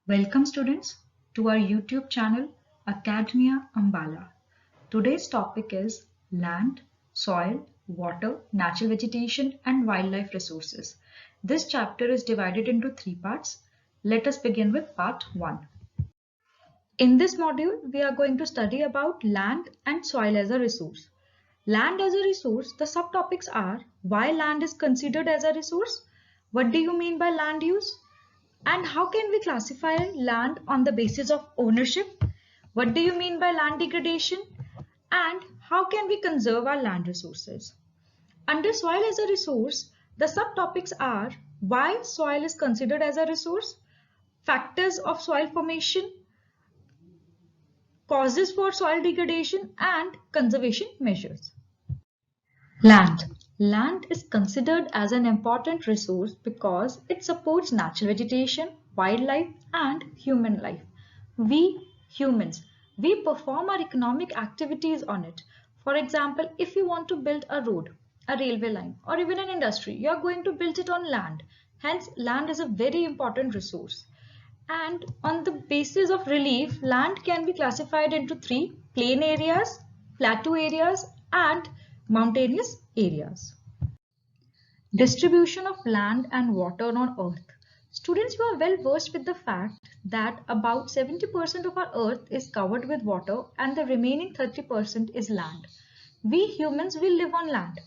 Welcome students to our YouTube channel Academia Ambala. Today's topic is land, soil, water, natural vegetation and wildlife resources. This chapter is divided into three parts. Let us begin with part 1. In this module, we are going to study about land and soil as a resource. Land as a resource, the subtopics are why land is considered as a resource, what do you mean by land use, and how can we classify land on the basis of ownership? What do you mean by land degradation? And how can we conserve our land resources? Under soil as a resource, the subtopics are why soil is considered as a resource, factors of soil formation, causes for soil degradation, and conservation measures. Land. Land is considered as an important resource because it supports natural vegetation, wildlife, and human life. We humans, we perform our economic activities on it. For example, if you want to build a road, a railway line, or even an industry, you are going to build it on land. Hence, land is a very important resource. And on the basis of relief, land can be classified into three: plain areas, plateau areas, and mountainous areas. Distribution of land and water on earth. Students, you are well versed with the fact that about 70% of our earth is covered with water and the remaining 30% is land. We humans will live on land.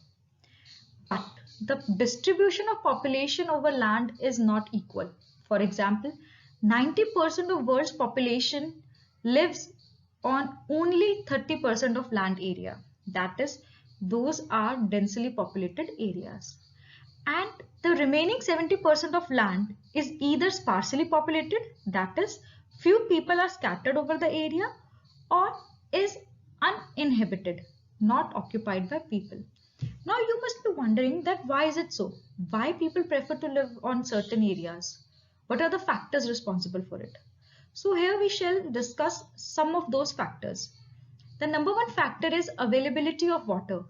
But the distribution of population over land is not equal. For example, 90% of world's population lives on only 30% of land area. That is, those are densely populated areas. And the remaining 70% of land is either sparsely populated, that is, few people are scattered over the area, or is uninhabited, not occupied by people. Now you must be wondering that why is it so? Why people prefer to live on certain areas? What are the factors responsible for it? So here we shall discuss some of those factors. The number one factor is availability of water.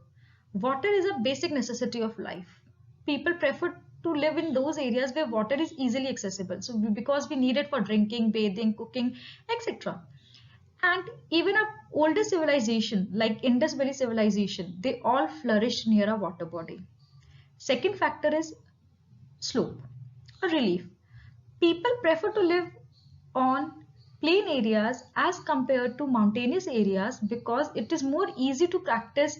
Water is a basic necessity of life. People prefer to live in those areas where water is easily accessible. So because we need it for drinking, bathing, cooking, etc. And even our older civilization like Indus Valley civilization, they all flourished near a water body. Second factor is slope or relief. People prefer to live on plain areas as compared to mountainous areas because it is more easy to practice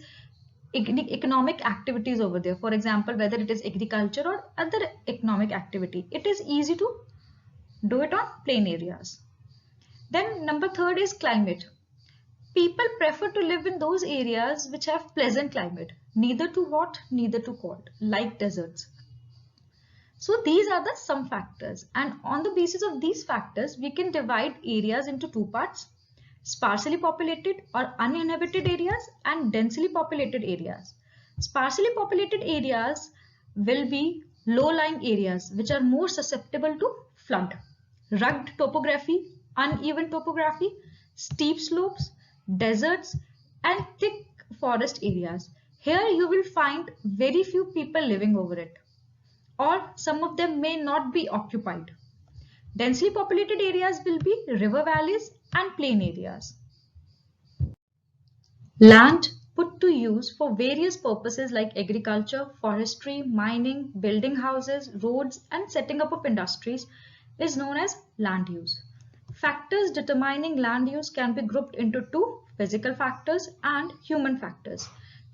economic activities over there. For example, whether it is agriculture or other economic activity, it is easy to do it on plain areas. Then number third is climate. People prefer to live in those areas which have pleasant climate, neither too hot, neither too cold, like deserts. So these are the some factors, and on the basis of these factors, we can divide areas into two parts: sparsely populated or uninhabited areas and densely populated areas. Sparsely populated areas will be low-lying areas which are more susceptible to flood, rugged topography, uneven topography, steep slopes, deserts, and thick forest areas. Here you will find very few people living over it, or some of them may not be occupied. Densely populated areas will be river valleys and plain areas. Land put to use for various purposes like agriculture, forestry, mining, building houses, roads, and setting up of industries is known as land use. Factors determining land use can be grouped into two: physical factors and human factors.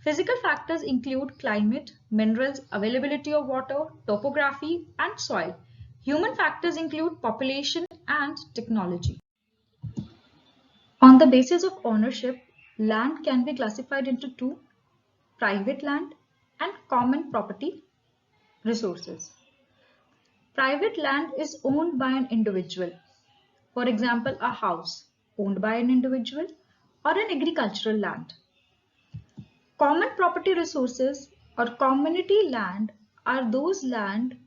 Physical factors include climate, minerals, availability of water, topography, and soil. Human factors include population and technology. On the basis of ownership, land can be classified into two: private land and common property resources. Private land is owned by an individual. For example, a house owned by an individual or an agricultural land. Common property resources or community land are those land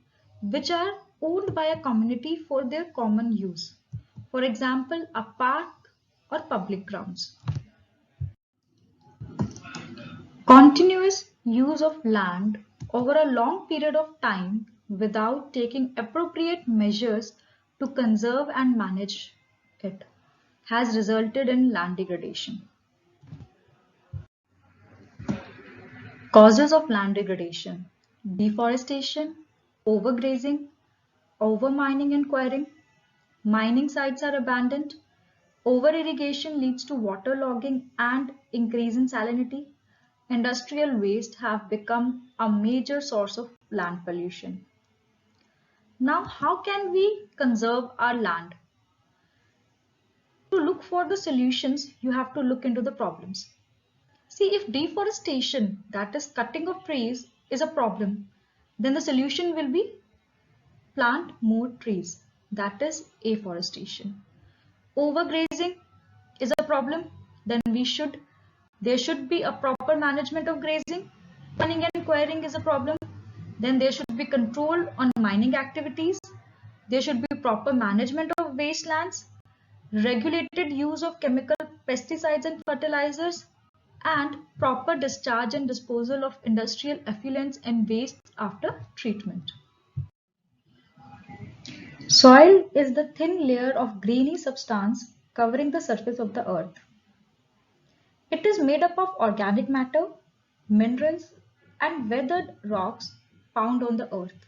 which are owned by a community for their common use. For example, a park or public grounds. Continuous use of land over a long period of time without taking appropriate measures to conserve and manage it has resulted in land degradation. Causes of land degradation: deforestation, overgrazing, overmining and quarrying, mining sites are abandoned, over-irrigation leads to waterlogging and increase in salinity, industrial waste have become a major source of land pollution. Now, how can we conserve our land? To look for the solutions, you have to look into the problems. See, if deforestation, that is cutting of trees, is a problem, then the solution will be plant more trees, that is afforestation. Overgrazing is a problem, then there should be a proper management of grazing. Mining and quarrying is a problem, then there should be control on mining activities. There should be proper management of wastelands, regulated use of chemical pesticides and fertilizers, and proper discharge and disposal of industrial effluents and waste after treatment. Soil is the thin layer of grainy substance covering the surface of the earth. It is made up of organic matter, minerals, and weathered rocks found on the earth.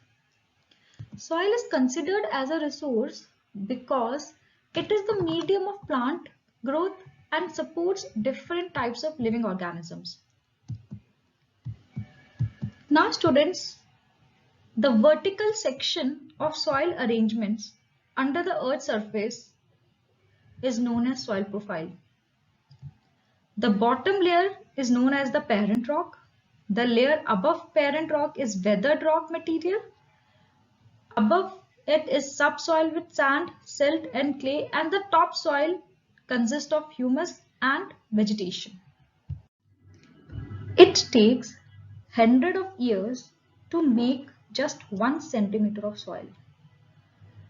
Soil is considered as a resource because it is the medium of plant growth and supports different types of living organisms. Now students, the vertical section of soil arrangements under the earth's surface is known as soil profile. The bottom layer is known as the parent rock. The layer above parent rock is weathered rock material. Above it is subsoil with sand, silt and clay, and the topsoil consists of humus and vegetation. It takes hundreds of years to make just 1 centimeter of soil.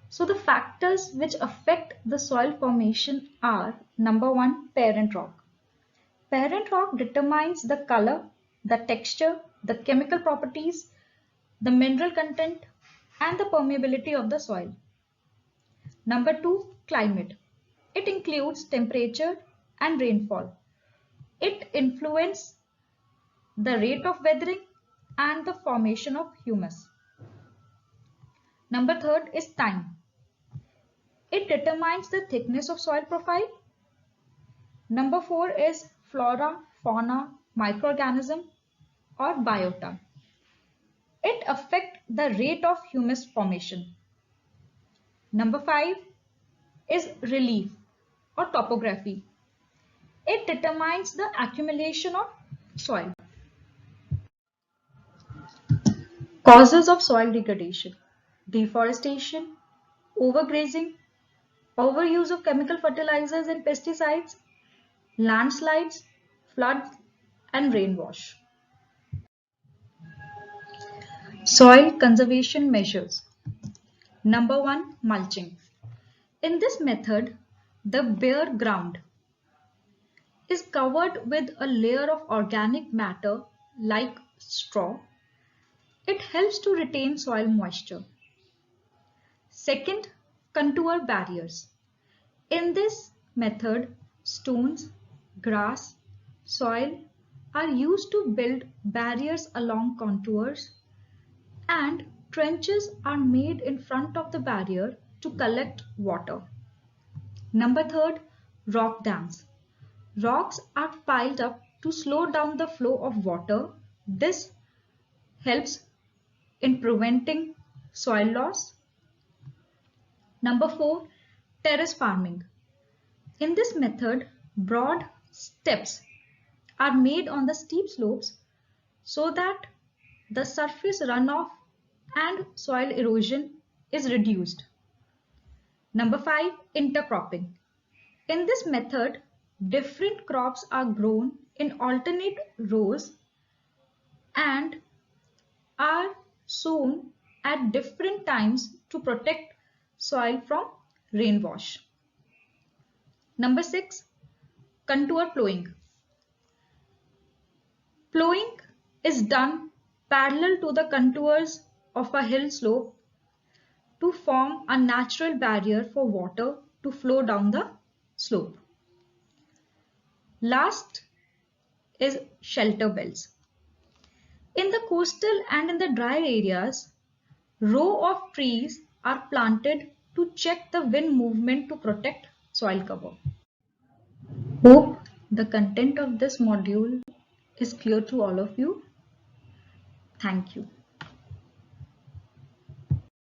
So the factors which affect the soil formation are: number 1, parent rock. Parent rock determines the color, the texture, the chemical properties, the mineral content, and the permeability of the soil. Number 2, climate. It includes temperature and rainfall. It influences the rate of weathering and the formation of humus. Number 3 is time. It determines the thickness of soil profile. Number 4 is flora, fauna, microorganism or biota. It affects the rate of humus formation. Number 5 is relief or topography. It determines the accumulation of soil. Causes of soil degradation: deforestation, overgrazing, overuse of chemical fertilizers and pesticides, landslides, floods, and rainwash. Soil conservation measures. Number 1, mulching. In this method, the bare ground is covered with a layer of organic matter like straw. It helps to retain soil moisture. Second, contour barriers. In this method, stones, grass, soil are used to build barriers along contours, and trenches are made in front of the barrier to collect water. Number 3, rock dams. Rocks are piled up to slow down the flow of water. This helps in preventing soil loss. Number 4, terrace farming. In this method, broad steps are made on the steep slopes so that the surface runoff and soil erosion is reduced. Number 5, intercropping. In this method, different crops are grown in alternate rows and are sown at different times to protect soil from rainwash. Number 6, contour plowing. Plowing is done parallel to the contours of a hill slope to form a natural barrier for water to flow down the slope. Last is shelter belts. In the coastal and in the dry areas, row of trees are planted to check the wind movement to protect soil cover. Hope the content of this module is clear to all of you. Thank you.